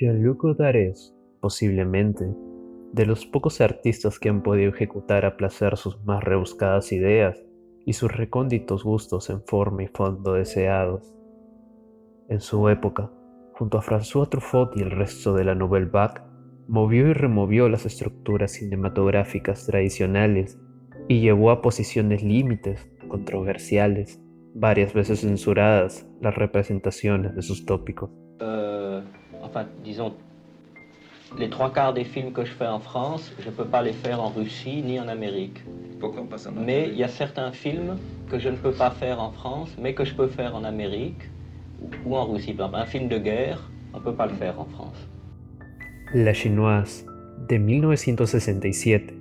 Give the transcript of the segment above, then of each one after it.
Jean-Luc Godard es, posiblemente, de los pocos artistas que han podido ejecutar a placer sus más rebuscadas ideas y sus recónditos gustos en forma y fondo deseados. En su época, junto a François Truffaut y el resto de la Nouvelle Vague, movió y removió las estructuras cinematográficas tradicionales y llevó a posiciones límites, controversiales, varias veces censuradas, las representaciones de sus tópicos. Enfin, disons, les trois quarts des films que je fais en France, je ne peux pas les faire en Russie ni en Amérique. Pourquoi pas ça? Mais il y a certains films que je ne peux pas faire en France, mais que je peux faire en Amérique ou en Russie. Par exemple, un film de guerre, on ne peut pas le faire en France. La Chinoise, de 1967,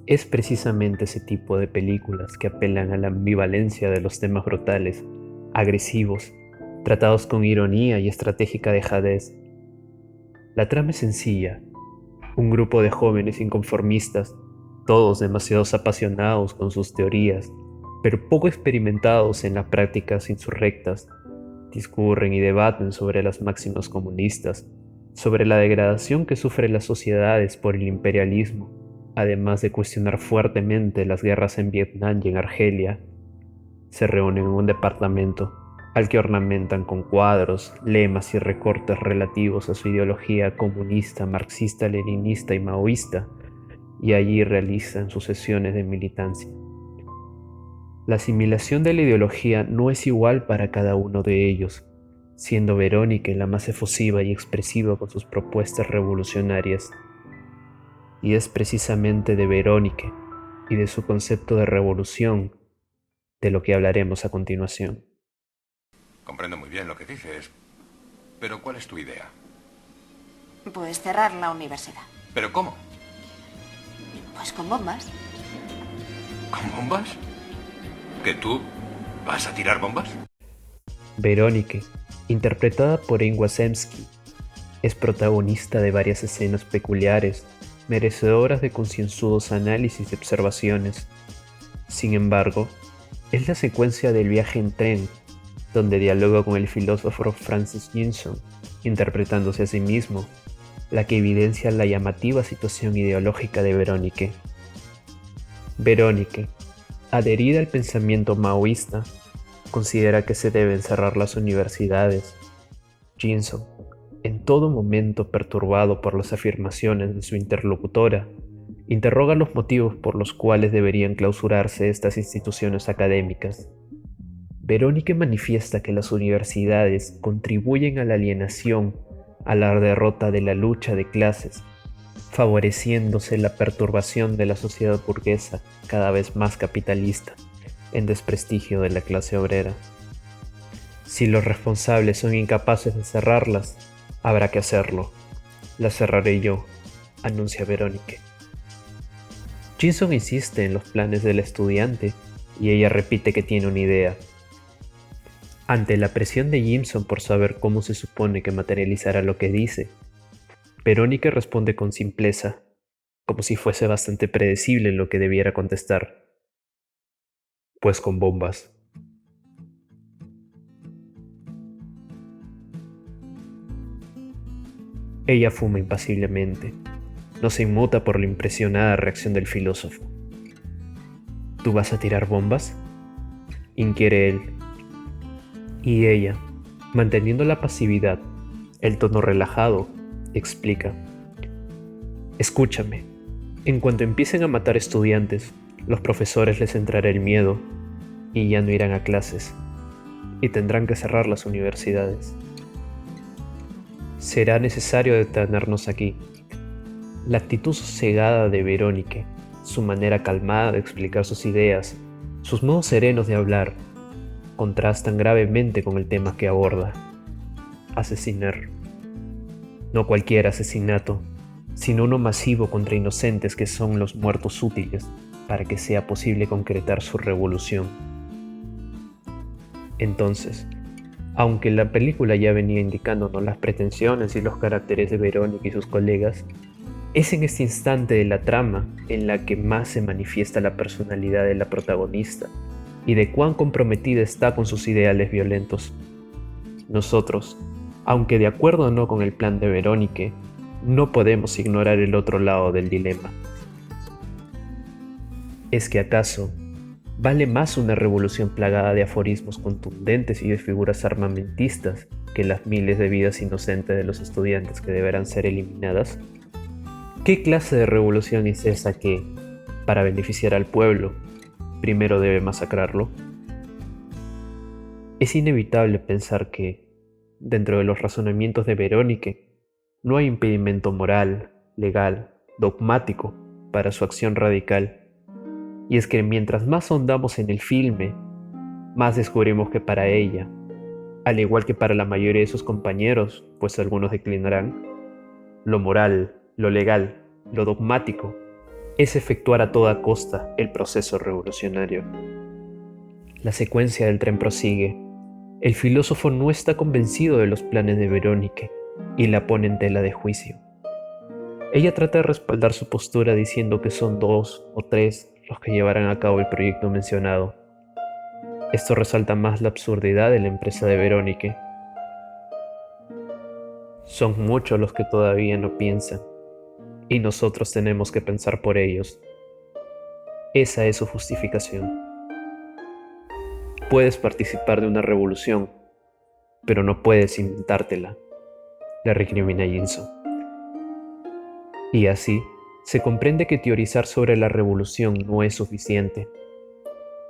es precisamente ese tipo de películas que apelan a la ambivalencia de los temas brutales, agresivos, tratados con ironía y estratégica dejadez. La trama es sencilla: un grupo de jóvenes inconformistas, todos demasiado apasionados con sus teorías, pero poco experimentados en las prácticas insurrectas, discurren y debaten sobre las máximas comunistas, sobre la degradación que sufren las sociedades por el imperialismo, además de cuestionar fuertemente las guerras en Vietnam y en Argelia. Se reúnen en un departamento al que ornamentan con cuadros, lemas y recortes relativos a su ideología comunista, marxista, leninista y maoísta, y allí realizan sus sesiones de militancia. La asimilación de la ideología no es igual para cada uno de ellos, siendo Verónica la más efusiva y expresiva con sus propuestas revolucionarias. Y es precisamente de Verónica y de su concepto de revolución de lo que hablaremos a continuación. Comprendo muy bien lo que dices, pero ¿cuál es tu idea? Pues cerrar la universidad. ¿Pero cómo? Pues con bombas. ¿Con bombas? ¿Que tú vas a tirar bombas? Verónica, interpretada por Amy Wasemski, es protagonista de varias escenas peculiares, merecedoras de concienzudos análisis y observaciones. Sin embargo, es la secuencia del viaje en tren, donde dialoga con el filósofo Francis Ginson, interpretándose a sí mismo, la que evidencia la llamativa situación ideológica de Verónica. Verónica, adherida al pensamiento maoísta, considera que se deben cerrar las universidades. Ginson, en todo momento perturbado por las afirmaciones de su interlocutora, interroga los motivos por los cuales deberían clausurarse estas instituciones académicas. Verónica manifiesta que las universidades contribuyen a la alienación, a la derrota de la lucha de clases, favoreciéndose la perturbación de la sociedad burguesa cada vez más capitalista, en desprestigio de la clase obrera. Si los responsables son incapaces de cerrarlas, habrá que hacerlo. Las cerraré yo, anuncia Verónica. Ginson insiste en los planes del estudiante y ella repite que tiene una idea. Ante la presión de Ginson por saber cómo se supone que materializará lo que dice, Verónica responde con simpleza, como si fuese bastante predecible lo que debiera contestar. Pues con bombas. Ella fuma impasiblemente. No se inmuta por la impresionada reacción del filósofo. ¿Tú vas a tirar bombas?, inquiere él. Y ella, manteniendo la pasividad, el tono relajado, explica. Escúchame, en cuanto empiecen a matar estudiantes, los profesores les entrará el miedo y ya no irán a clases y tendrán que cerrar las universidades. Será necesario detenernos aquí. La actitud sosegada de Verónica, su manera calmada de explicar sus ideas, sus modos serenos de hablar, contrastan gravemente con el tema que aborda: asesinar. No cualquier asesinato, sino uno masivo contra inocentes que son los muertos útiles para que sea posible concretar su revolución. Entonces, aunque la película ya venía indicándonos las pretensiones y los caracteres de Verónica y sus colegas, es en este instante de la trama en la que más se manifiesta la personalidad de la protagonista y de cuán comprometida está con sus ideales violentos. Nosotros, Aunque de acuerdo o no con el plan de Verónica, no podemos ignorar el otro lado del dilema. ¿Es que acaso vale más una revolución plagada de aforismos contundentes y de figuras armamentistas que las miles de vidas inocentes de los estudiantes que deberán ser eliminadas? ¿Qué clase de revolución es esa que, para beneficiar al pueblo, primero debe masacrarlo? Es inevitable pensar que, dentro de los razonamientos de Verónica, no hay impedimento moral, legal, dogmático para su acción radical. Y es que mientras más ahondamos en el filme, más descubrimos que para ella, al igual que para la mayoría de sus compañeros, pues algunos declinarán, lo moral, lo legal, lo dogmático, es efectuar a toda costa el proceso revolucionario. La secuencia del tren prosigue. El filósofo no está convencido de los planes de Verónica y la pone en tela de juicio. Ella trata de respaldar su postura diciendo que son 2 o 3 los que llevarán a cabo el proyecto mencionado. Esto resalta más la absurdidad de la empresa de Verónica. Son muchos los que todavía no piensan, y nosotros tenemos que pensar por ellos. Esa es su justificación. Puedes participar de una revolución, pero no puedes inventártela, le recrimina Jinson. Y así, se comprende que teorizar sobre la revolución no es suficiente.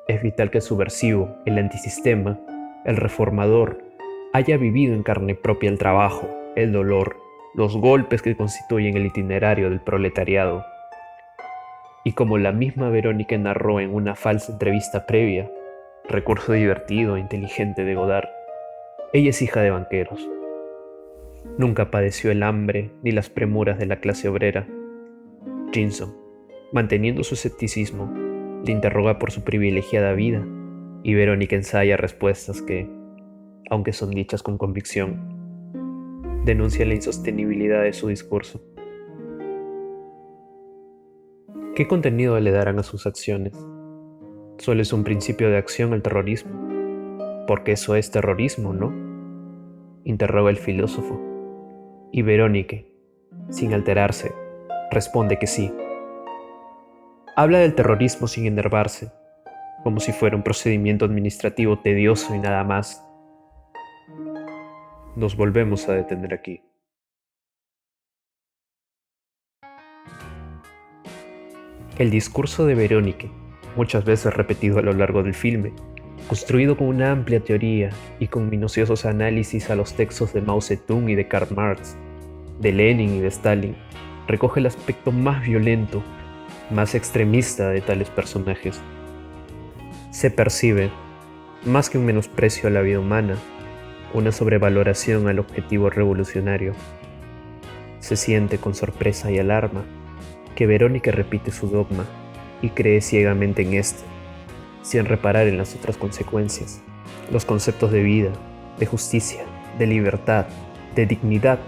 Es vital que el subversivo, el antisistema, el reformador, haya vivido en carne propia el trabajo, el dolor, los golpes que constituyen el itinerario del proletariado. Y como la misma Verónica narró en una falsa entrevista previa, recurso divertido e inteligente de Godard, ella es hija de banqueros. Nunca padeció el hambre ni las premuras de la clase obrera. Jinson, manteniendo su escepticismo, le interroga por su privilegiada vida, y Verónica ensaya respuestas que, aunque son dichas con convicción, denuncian la insostenibilidad de su discurso. ¿Qué contenido le darán a sus acciones? ¿Solo es un principio de acción el terrorismo? Porque eso es terrorismo, ¿no? Interroga el filósofo, y Verónica, sin alterarse, responde que sí. Habla del terrorismo sin enervarse, como si fuera un procedimiento administrativo tedioso y nada más. Nos volvemos a detener aquí. El discurso de Verónica, muchas veces repetido a lo largo del filme, construido con una amplia teoría y con minuciosos análisis a los textos de Mao Zedong y de Karl Marx, de Lenin y de Stalin, recoge el aspecto más violento, más extremista de tales personajes. Se percibe, más que un menosprecio a la vida humana, una sobrevaloración al objetivo revolucionario. Se siente con sorpresa y alarma que Verónica repite su dogma y cree ciegamente en este, sin reparar en las otras consecuencias. Los conceptos de vida, de justicia, de libertad, de dignidad,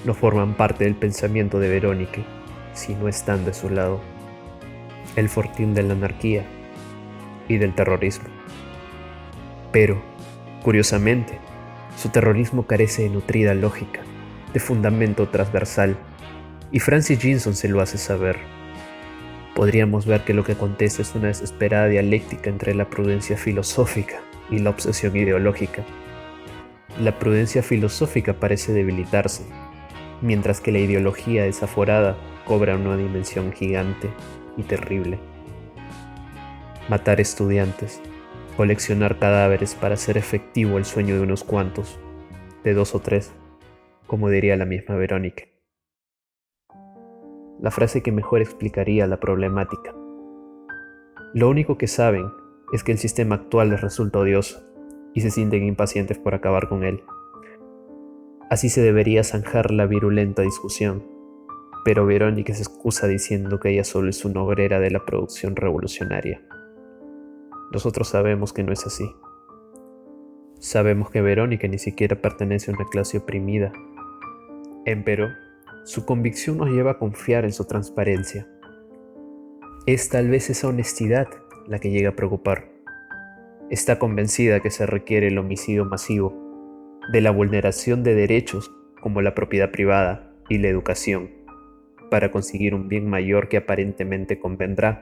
no forman parte del pensamiento de Verónica, si no están de su lado. El fortín de la anarquía y del terrorismo. Pero, curiosamente, su terrorismo carece de nutrida lógica, de fundamento transversal, y Francis Jinson se lo hace saber. Podríamos ver que lo que acontece es una desesperada dialéctica entre la prudencia filosófica y la obsesión ideológica. La prudencia filosófica parece debilitarse, mientras que la ideología desaforada cobra una dimensión gigante y terrible. Matar estudiantes, coleccionar cadáveres para hacer efectivo el sueño de unos cuantos, de 2 o 3, como diría la misma Verónica. La frase que mejor explicaría la problemática. Lo único que saben es que el sistema actual les resulta odioso y se sienten impacientes por acabar con él. Así se debería zanjar la virulenta discusión, pero Verónica se excusa diciendo que ella solo es una obrera de la producción revolucionaria. Nosotros sabemos que no es así. Sabemos que Verónica ni siquiera pertenece a una clase oprimida. Empero, su convicción nos lleva a confiar en su transparencia. Es tal vez esa honestidad la que llega a preocupar. Está convencida que se requiere el homicidio masivo, de la vulneración de derechos como la propiedad privada y la educación, para conseguir un bien mayor que aparentemente convendrá,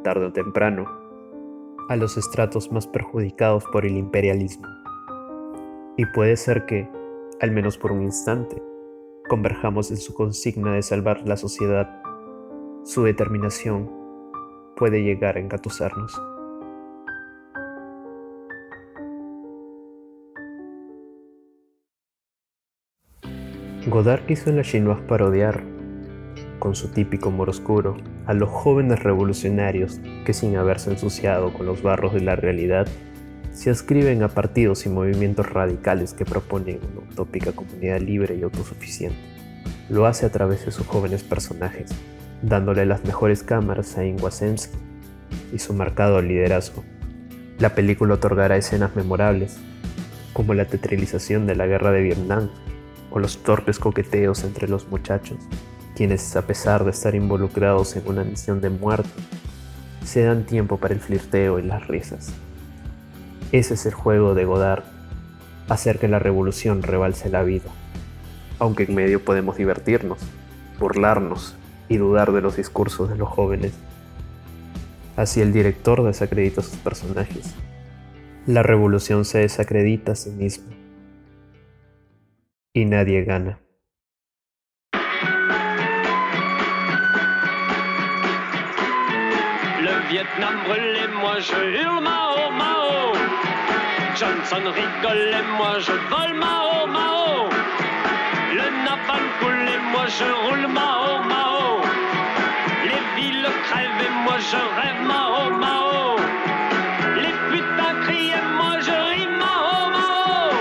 tarde o temprano, a los estratos más perjudicados por el imperialismo. Y puede ser que, al menos por un instante, converjamos en su consigna de salvar la sociedad. Su determinación puede llegar a engatusarnos. Godard quiso en La Chinoise parodiar, con su típico humor oscuro, a los jóvenes revolucionarios que, sin haberse ensuciado con los barros de la realidad, se adscriben a partidos y movimientos radicales que proponen una utópica comunidad libre y autosuficiente. Lo hace a través de sus jóvenes personajes, dándole las mejores cámaras a Ingrid Wassensky y su marcado liderazgo. La película otorgará escenas memorables, como la teatralización de la guerra de Vietnam o los torpes coqueteos entre los muchachos, quienes, a pesar de estar involucrados en una misión de muerte, se dan tiempo para el flirteo y las risas. Ese es el juego de Godard, hacer que la revolución rebalse la vida, aunque en medio podemos divertirnos, burlarnos y dudar de los discursos de los jóvenes. Así el director desacredita a sus personajes. La revolución se desacredita a sí misma. Y nadie gana. Le Vietnam brûlait, moi je hurle Mao, Mao. Johnson rigolait, moi je vole Mao, Mao. Le napalm coulait, moi je roule Mao, Mao. Les villes crèvent, moi je rêve Mao, Mao. Les putains criaient, moi je ris Mao, Mao.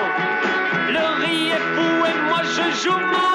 Le riz est fou et moi je joue Mao.